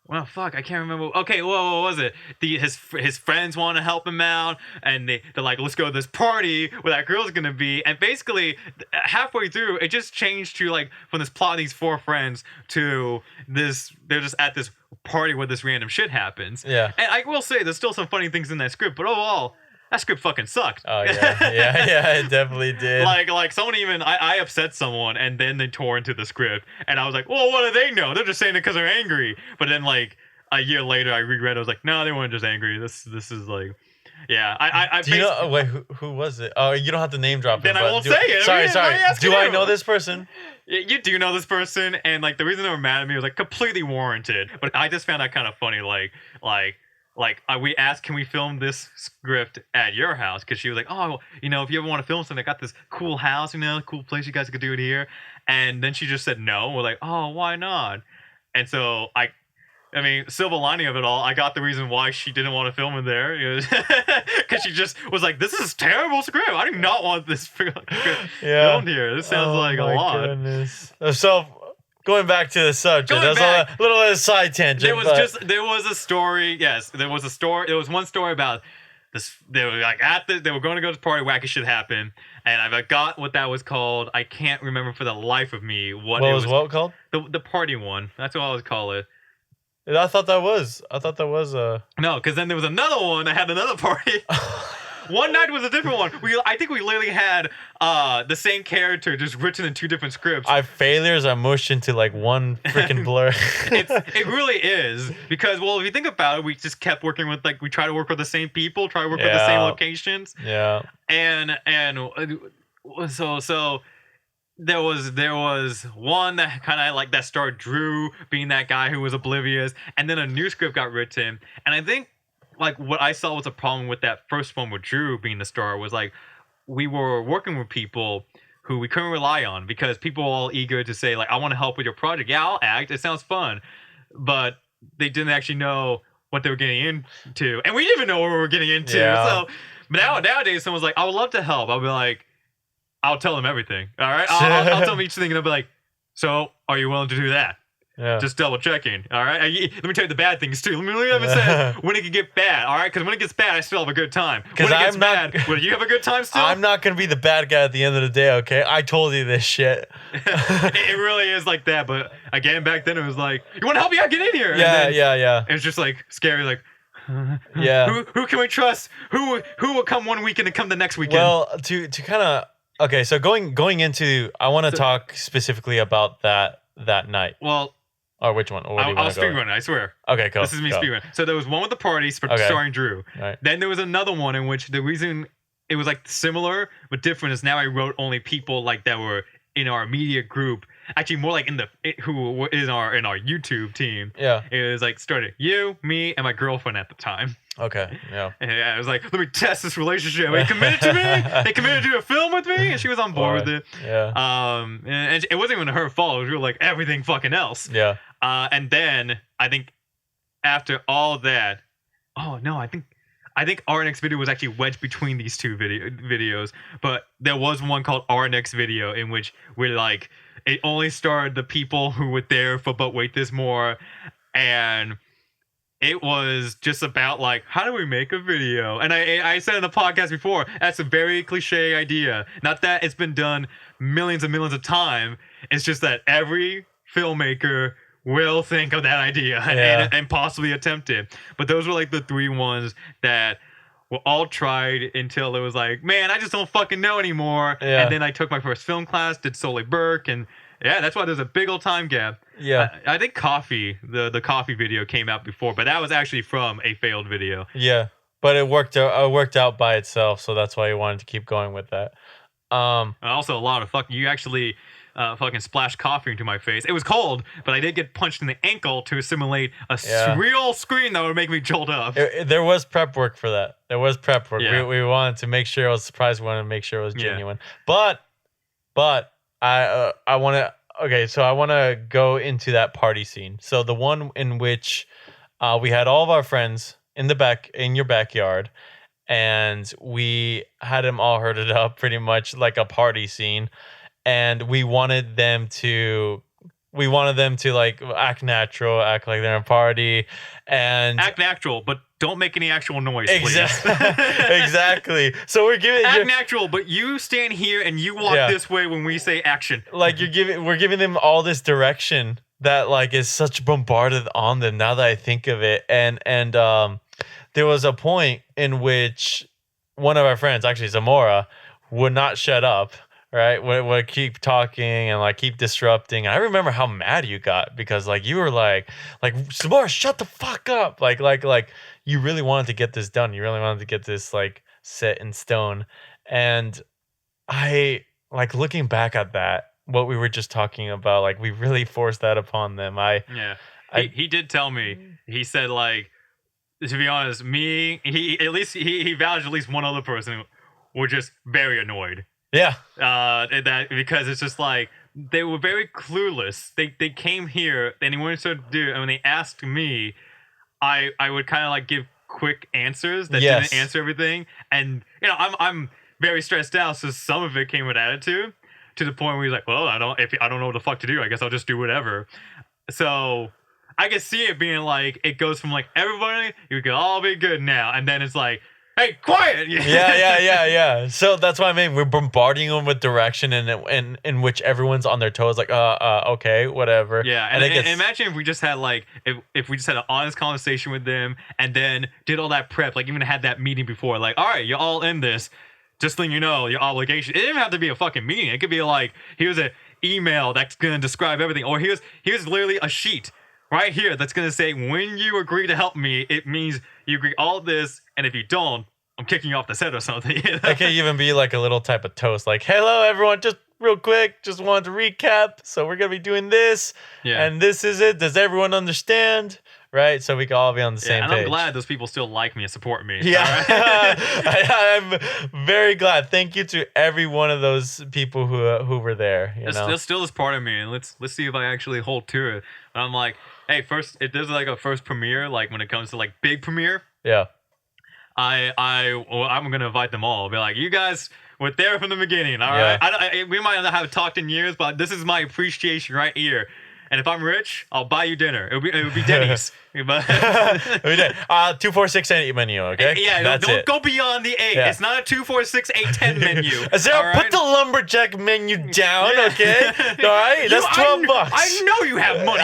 well, fuck, I can't remember. Okay, what was it? His friends want to help him out, and they're like, let's go to this party where that girl's gonna be. And basically, halfway through, it just changed to like from this plot of these 4 friends to this. They're just at this party where this random shit happens. Yeah. And I will say, there's still some funny things in that script, but overall, that script fucking sucked. Oh yeah, it definitely did. Like someone even I upset someone and then they tore into the script and I was like, well, what do they know? They're just saying it because they're angry. But then like a year later, I reread it. I was like, no, they weren't just angry. This is like, yeah. I do you know? Wait, who was it? Oh, you don't have to name drop. Then I won't say it. Sorry. Do I know this person? You do know this person, and like the reason they were mad at me was like completely warranted. But I just found that kind of funny, we asked, can we film this script at your house? Because she was like, oh, if you ever want to film something, I got this cool house, cool place, you guys could do it here. And then she just said no. We're like, oh, why not? And so I mean, silver lining of it all, I got the reason why she didn't want to film in there. Because she just was like, this is terrible script. I do not want this filmed here. This sounds like a lot. Goodness. So, going back to the subject, there's a little bit of side tangent. There was a story. Yes, there was a story. There was one story about this. They were like they were going to go to this party. Wacky shit happened, and I forgot what that was called. I can't remember for the life of me what it was. What was called? The party one. That's what I would call it. I thought that was no, because then there was another one that had another party. One Night was a different one. I think we literally had the same character just written in 2 different scripts. Our failures are mushed into like one freaking blur. It really is, because if you think about it, we just kept working with we try to work with the same people, try to work with the same locations. Yeah. And so there was one that kind of like that starred Drew being that guy who was oblivious, and then a new script got written, and I think like what I saw was a problem with that first one with Drew being the star was like we were working with people who we couldn't rely on, because people were all eager to say like, I want to help with your project. Yeah, I'll act. It sounds fun. But they didn't actually know what they were getting into, and we didn't even know what we were getting into. Yeah. So, but nowadays, someone's like, "I would love to help." I'll be like, "I'll tell them everything. All right, I'll tell them each thing, and I'll be like, so are you willing to do that?" Yeah. Just double checking. All right. Let me tell you the bad things too. Let me have said when it can get bad. All right. Because when it gets bad, I still have a good time. When it gets bad, will you have a good time still? I'm not gonna be the bad guy at the end of the day. Okay. I told you this shit. It really is like that. But again, back then it was like, you want to help me out? Get in here. Yeah. Yeah. It was just like scary. Like, yeah. Who can we trust? Who will come one weekend and come the next weekend? Well, to kind of okay. So going into, I want to talk specifically about that night. Well. Or which one? I'll speedrun it, I swear. Okay, cool. This is me speedrun. So there was one with the party starring Drew. Right. Then there was another one in which the reason it was like similar but different is now I wrote only people like that were in our immediate group. Actually, more like who were in our YouTube team. Yeah. It was like started you, me, and my girlfriend at the time. Okay. Yeah. And I was like, let me test this relationship. They committed to me. They committed to do a film with me, and she was on board with it. Yeah. And it wasn't even her fault. It was really like everything fucking else. Yeah. And then I think after all that, oh no, I think our next video was actually wedged between these two videos. But there was one called Our Next Video in which we're like, it only starred the people who were there for But Wait There's More, and it was just about like, how do we make a video? And I said in the podcast before, that's a very cliche idea. Not that it's been done millions and millions of times. It's just that every filmmaker will think of that idea and possibly attempt it. But those were like the three ones that were all tried until it was like, man, I just don't fucking know anymore. Yeah. And then I took my first film class, did Solely Burke, and yeah, that's why there's a big old time gap. Yeah. I think Coffee, the Coffee video came out before, but that was actually from a failed video. Yeah. But it worked out by itself, so that's why you wanted to keep going with that. Also a lot of you actually fucking splashed coffee into my face. It was cold, but I did get punched in the ankle to simulate a real screen that would make me jolt up. There was prep work for that. There was prep work. Yeah. We wanted to make sure it was surprised. We wanted to make sure it was genuine. But I want to. Okay, so I want to go into that party scene. So the one in which we had all of our friends in your backyard, and we had them all herded up, pretty much like a party scene. And we wanted them to like act natural, act like they're in a party, and act natural, but don't make any actual noise, please. Exactly. So we're giving act natural, but you stand here and you walk this way when we say action. Like we're giving them all this direction that like is such bombarded on them. Now that I think of it, and there was a point in which one of our friends, actually Zamora, would not shut up. Right, would keep talking and like keep disrupting. I remember how mad you got because like you were like Zamora, shut the fuck up. Like you really wanted to get this done. You really wanted to get this like set in stone. And I like looking back at that, what we were just talking about, like we really forced that upon them. He did tell me. He said like, to be honest, he vouched at least one other person were just very annoyed. Yeah. That because it's just like they were very clueless. They came here and they wanted to do. And when they asked me, I would kind of like give quick answers that didn't answer everything. And you know, I'm very stressed out, so some of it came with attitude to the point where he's like, well, I don't know what the fuck to do. I guess I'll just do whatever. So I can see it being like it goes from like everybody, you can all be good now, and then it's like, hey, quiet! Yeah. So that's what I mean. We're bombarding them with direction, and in which everyone's on their toes, like, okay, whatever. Yeah, and imagine if we just had like, if we just had an honest conversation with them, and then did all that prep, like even had that meeting before, like, all right, you're all in this. Just letting you know your obligation. It didn't have to be a fucking meeting. It could be like, here's an email that's gonna describe everything, or here's literally a sheet right here that's gonna say, when you agree to help me, it means you agree all this, and if you don't, I'm kicking you off the set or something. You know? It could even be like a little type of toast, like, hello everyone, just real quick, just wanted to recap. So we're gonna be doing this, and this is it. Does everyone understand? Right, so we can all be on the same page. And I'm glad those people still like me and support me. Yeah, right? I'm very glad. Thank you to every one of those people who were there. There's still this part of me, and let's see if I actually hold to it. But I'm like, hey, first if there's like a first premiere, like when it comes to like big premiere, Yeah. I'm gonna invite them all. Be like, you guys were there from the beginning. All Yeah. right. We might not have talked in years, but this is my appreciation right here. And if I'm rich, I'll buy you dinner. It would be Denny's. But 246 menu, okay? yeah, That's don't it. go beyond the 8. Yeah. It's not a 246 810 menu. Azero, all right? put the lumberjack menu down, Yeah. okay? All right, that's $12. I know you have money.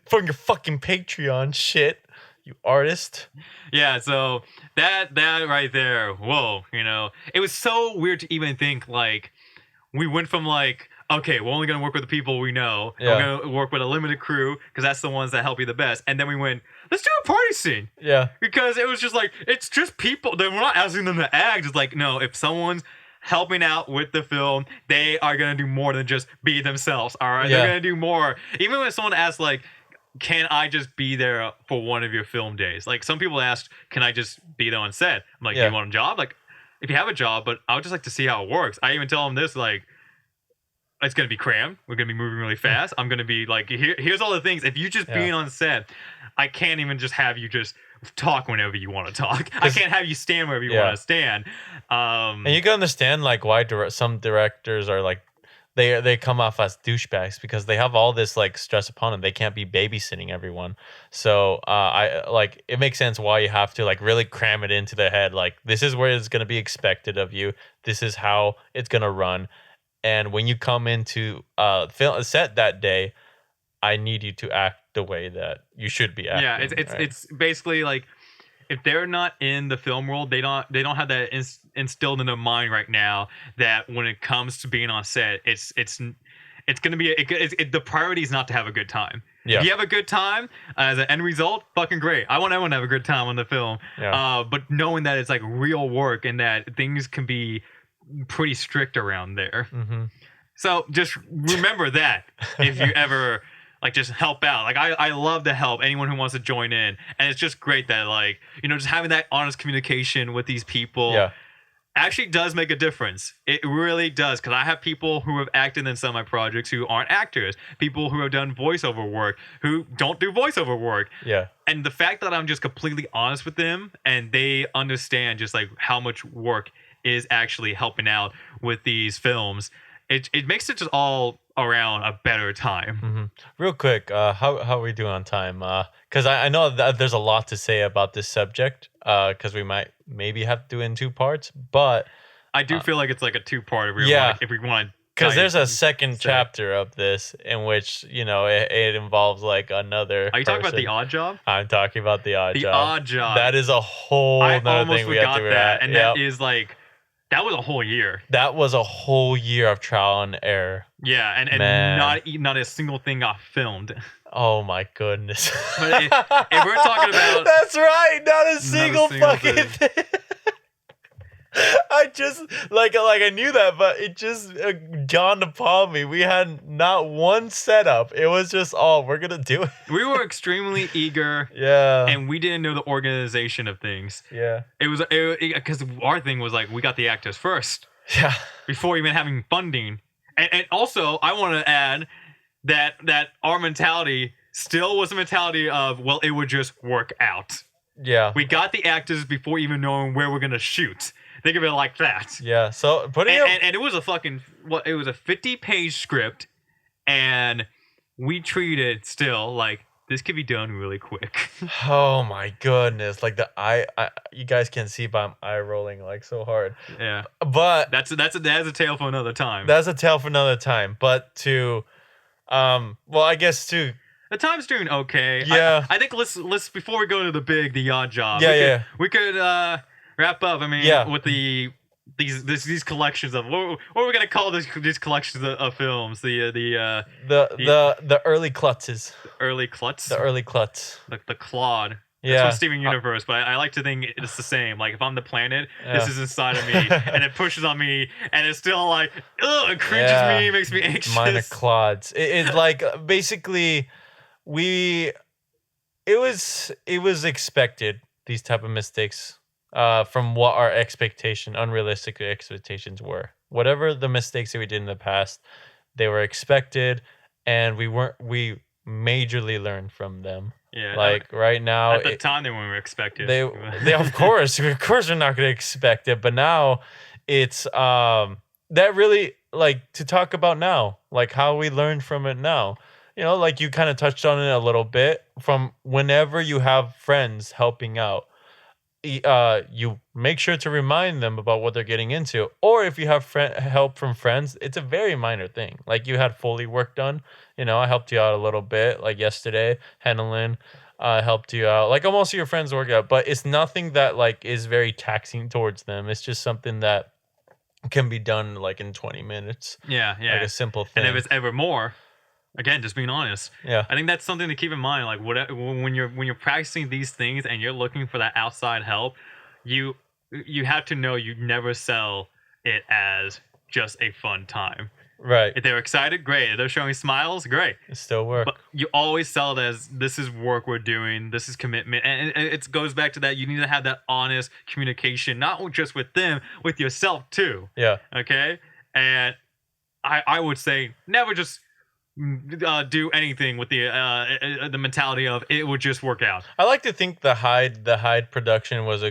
From your fucking Patreon shit, you artist. Yeah, so that right there, whoa, it was so weird to even think like we went from like, okay, we're only gonna work with the people we know. Yeah. We're gonna work with a limited crew because that's the ones that help you the best. And then we went, let's do a party scene. Yeah. Because it was just like, it's just people. Then we're not asking them to act. It's like, no, if someone's helping out with the film, they are gonna do more than just be themselves. All right, Yeah. they're gonna do more. Even when someone asks like, can I just be there for one of your film days? Like some people asked, can I just be there on set? I'm like, Yeah. do you want a job? Like, if you have a job, but I would just like to see how it works. I even tell them this, like, it's gonna be crammed. We're gonna be moving really fast. I'm gonna be like, here's all the things. If you just being on set, I can't even just have you just talk whenever you want to talk. I can't have you stand wherever you want to stand. And you can understand like why some directors are like they come off as douchebags because they have all this like stress upon them. They can't be babysitting everyone. So I like it makes sense why you have to like really cram it into their head. Like this is where it's gonna be expected of you. This is how it's gonna run. And when you come into film set that day, I need you to act the way that you should be acting. Yeah, it's basically like if they're not in the film world, they don't have that instilled in their mind right now that when it comes to being on set, it's gonna be the priority is not to have a good time. Yeah. If you have a good time as an end result, fucking great. I want everyone to have a good time on the film. Yeah. But knowing that it's like real work and that things can be pretty strict around there. Mm-hmm. So just remember that if you ever like just help out. Like I love to help anyone who wants to join in. And it's just great that like, just having that honest communication with these people actually does make a difference. It really does. Because I have people who have acted in some of my projects who aren't actors. People who have done voiceover work who don't do voiceover work. Yeah. And the fact that I'm just completely honest with them and they understand just like how much work is actually helping out with these films, it makes it just all around a better time. Mm-hmm. Real quick, how are we doing on time? Because I know that there's a lot to say about this subject. Because we might maybe have to do it in 2 parts, but I do feel like it's like a 2-part. If we want. Because there's a second chapter of this in which it involves like another. Are you talking about The Odd Job? I'm talking about The Odd Job. The Odd Job. That is a whole nother thing we have to that, and that is like. That was a whole year. That was a whole year of trial and error. Yeah, and not a single thing got filmed. Oh my goodness. But if we're talking about... That's right, not a single fucking thing. I just, like I knew that, but it just dawned upon me. We had not one setup. It was just, we're going to do it. We were extremely eager. Yeah. And we didn't know the organization of things. Yeah. It was, because our thing was like, we got the actors first. Yeah. Before even having funding. And also, I want to add that our mentality still was a mentality of, well, it would just work out. Yeah. We got the actors before even knowing where we're going to shoot. Think of it like that. Yeah. So and it was a fucking it was a 50-page script, and we treated still like this could be done really quick. Oh my goodness! Like you guys can see, but I'm eye rolling like so hard. Yeah. But that's a tale for another time. That's a tale for another time. But I guess to. The time's doing okay. Yeah. I think let's before we go to the Odd Job. Yeah. We could wrap up. I mean, with these collections of what are we gonna call these collections of films? The early klutzes. Early klutz. The early klutz. The Claude. Yeah. That's from Steven Universe, but I like to think it's the same. Like if I'm the planet, this is inside of me, and it pushes on me, and it's still like, it cringes me, makes me anxious. Minor clods. It's like basically. It was expected, these type of mistakes, from what our unrealistic expectations were. Whatever the mistakes that we did in the past, they were expected, and we majorly learned from them. Yeah, like right now, at the time they weren't expected. They of course they're not going to expect it, but now it's that really like to talk about now, like how we learned from it now. Like you kind of touched on it a little bit from whenever you have friends helping out. You make sure to remind them about what they're getting into, or if you have help from friends, it's a very minor thing. Like you had Foley work done, I helped you out a little bit, like yesterday. Henelin helped you out, like almost your friends work out, but it's nothing that like is very taxing towards them. It's just something that can be done like in 20 minutes. Yeah, like a simple thing. And if it's ever more, again, just being honest. Yeah, I think that's something to keep in mind. Like when you're practicing these things and you're looking for that outside help, you have to know you never sell it as just a fun time. Right. If they're excited, great. If they're showing smiles, great. It still works. But you always sell it as this is work we're doing. This is commitment, and it goes back to that. You need to have that honest communication, not just with them, with yourself too. Yeah. Okay. And I would say never just do anything with the mentality of it would just work out. I like to think the Hyde production is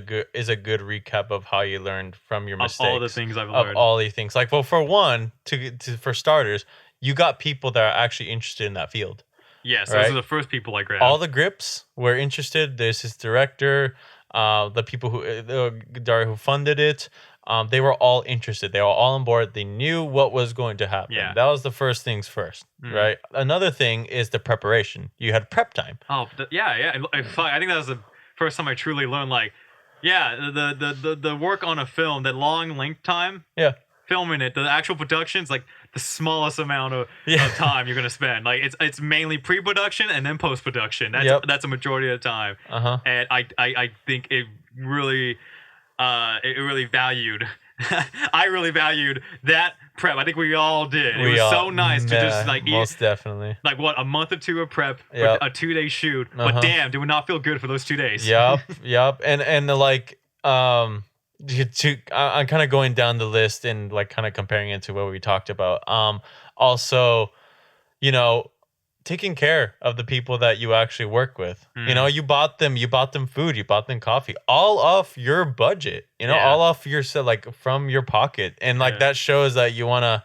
a good recap of how you learned from your mistakes. Of all the things I've learned. Of all these things. Like, well, for one, for starters, you got people that are actually interested in that field. Yes, right? Those are the first people I grabbed. All the grips were interested. There's his director, the people who funded it. They were all interested. They were all on board. They knew what was going to happen. Yeah. That was the first things first, right? Another thing is the preparation. You had prep time. Oh, yeah. I think that was the first time I truly learned, like, the work on a film, that long length time. Yeah. Filming it, the actual production's like the smallest amount of time you're gonna spend. Like it's mainly pre-production and then post-production. That's a majority of the time. And I think it really valued I really valued that prep. I think we all did. It was so nice to just like most definitely like a month or two of prep for a 2-day shoot. But damn, did we not feel good for those 2 days? Yep. And like I'm kind of going down the list and like kind of comparing it to what we talked about. Also, taking care of the people that you actually work with. You bought them food, you bought them coffee, all off your budget. All off your like from your pocket, and like that shows that you wanna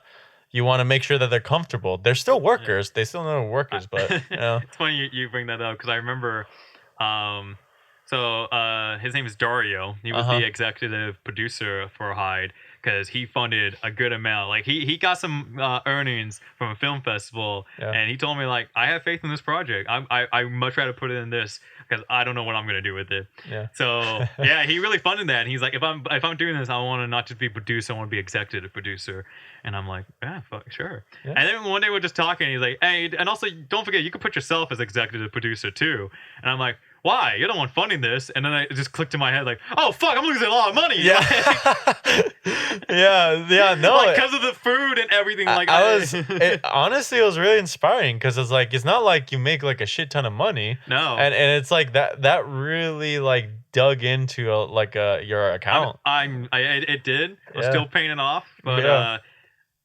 make sure that they're comfortable. They're still workers. They still know workers, but it's funny you bring that up because I remember. So his name is Dario. He was the executive producer for Hyde because he funded a good amount. Like he got some earnings from a film festival, and he told me like I have faith in this project. I much rather put it in this because I don't know what I'm gonna do with it. Yeah. So he really funded that. And he's like, if I'm doing this, I want to not just be producer, I want to be executive producer. And I'm like, fuck, sure. Yeah. And then one day we're just talking, and he's like, hey, and also don't forget you can put yourself as executive producer too. And I'm like, why? You're the one funding this. And then it just clicked in my head like, oh, fuck, I'm losing a lot of money. Yeah. No. Like, because of the food and everything. Like, honestly, it was really inspiring because it's like, it's not like you make like a shit ton of money. No. And it's like that really like dug into your account. It did. I'm still paying it off. But,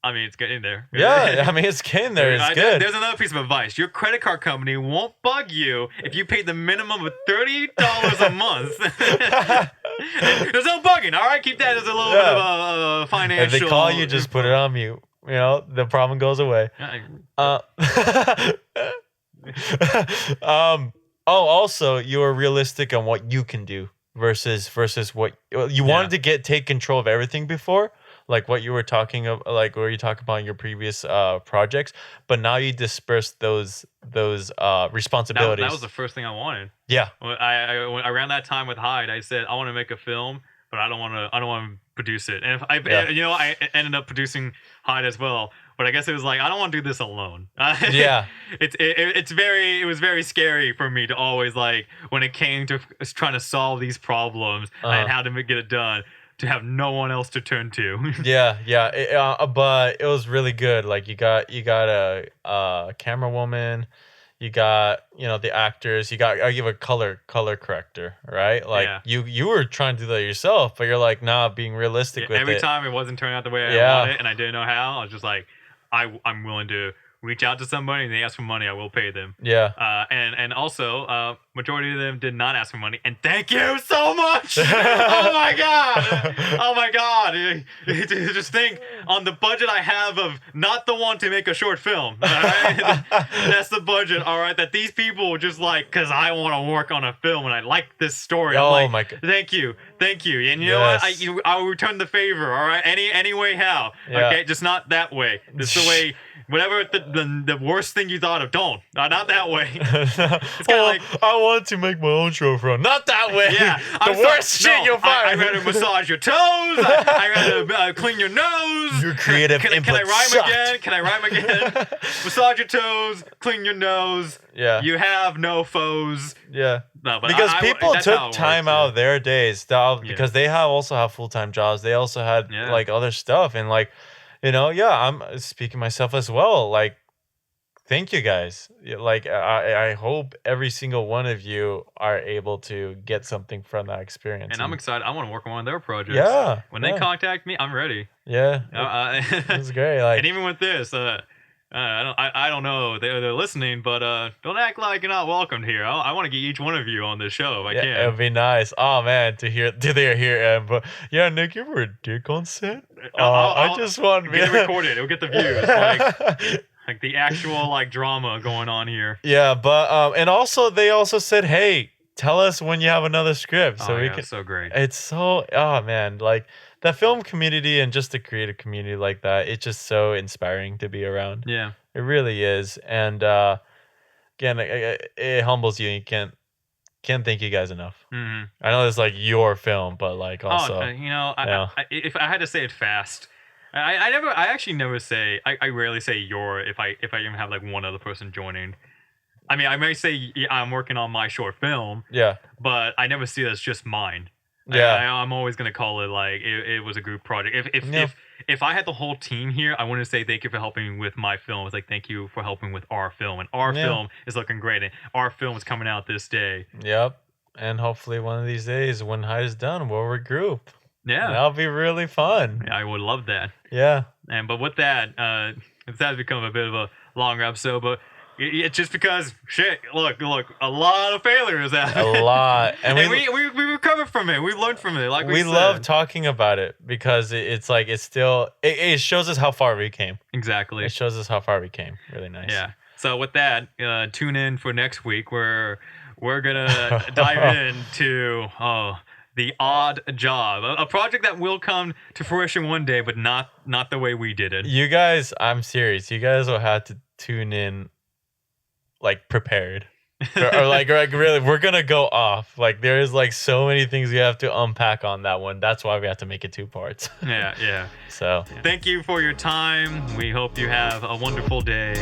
I mean, it's getting there. It's getting there. It's good. There's another piece of advice. Your credit card company won't bug you if you pay the minimum of $30 a month. There's no bugging, all right? Keep that as a little bit of a financial... If they call you, just put it on mute. The problem goes away. Also, you were realistic on what you can do versus what... You wanted to take control of everything before. Like what you were talking of, like where you talk about in your previous projects, but now you disperse those responsibilities. That was the first thing I wanted. Yeah. I around that time with Hyde, I said I want to make a film, but I don't want to produce it. And I ended up producing Hyde as well. But I guess it was like I don't want to do this alone. It was very scary for me to always like when it came to trying to solve these problems and how to get it done, to have no one else to turn to. But it was really good. Like you got a camera woman, you got the actors, you have a color corrector, right? Like you were trying to do that yourself, but you're like being realistic with it. Every time it wasn't turning out the way I wanted, and I didn't know how. I was just like, I'm willing to reach out to somebody and they ask for money, I will pay them. Yeah. And also, majority of them did not ask for money, and thank you so much. Oh my god. Oh my god. Just think on the budget I have of not the one to make a short film. All right? That's the budget. All right, that these people just like because I want to work on a film and I like this story. I'm like, my god. Thank you. And you know what? I'll return the favor. All right, any way how. Yeah. Okay, just not that way. This is the way. Whatever the worst thing you thought of, don't. Not that way. It's kind of like I want to make my own short film. Not that way. Yeah, the worst shit you'll find. I'd rather massage your toes. I'd rather clean your nose. Your creative Can I rhyme again? Can I rhyme again? Massage your toes, clean your nose. Yeah. You have no foes. Yeah. No, but because people took time out of their days because they also have full-time jobs. They also had like other stuff and like. You know, I'm speaking myself as well. Like, thank you guys. Like, I hope every single one of you are able to get something from that experience. And I'm excited. I want to work on one of their projects. Yeah. When they contact me, I'm ready. Yeah. It's great. Like, and even with this, I don't know they're listening, but don't act like you're not welcomed here. I want to get each one of you on this show if I can. It would be nice. Oh man, to hear but yeah, Nick, you were a dick on set. I just want to get it recorded. It'll get the views. Like the actual like drama going on here. Yeah, but and also they also said, hey, tell us when you have another script so we can. So great. It's so man, like. The film community and just the creative community like that, it's just so inspiring to be around. Yeah. It really is. And again, it humbles you. You can't thank you guys enough. Mm-hmm. I know it's like your film, but like also. If I had to say it fast, I actually never say, I rarely say your if I even have like one other person joining. I mean, I may say I'm working on my short film. Yeah. But I never see it as just mine. Yeah, I'm always gonna call it like it was a group project. If I had the whole team here, I wouldn't say thank you for helping with my film. It's like thank you for helping with our film, and our film is looking great, and our film is coming out this day. Yep, and hopefully one of these days when Hyde is done, we'll regroup. Yeah, that'll be really fun. Yeah, I would love that. Yeah, but with that, it's has become a bit of a longer episode, but. It's just because shit. Look, a lot of failures happened. A lot, and we recovered from it. We learned from it. Like we said. Love talking about it because it's like it's still it shows us how far we came. Exactly. It shows us how far we came. Really nice. Yeah. So with that, tune in for next week where we're gonna dive into The Odd Job, a project that will come to fruition one day, but not the way we did it. You guys, I'm serious. You guys will have to tune in. Like prepared or like really we're gonna go off like there is like so many things we have to unpack on that one. That's why we have to make it 2 parts. Yeah So thank you for your time. We hope you have a wonderful day.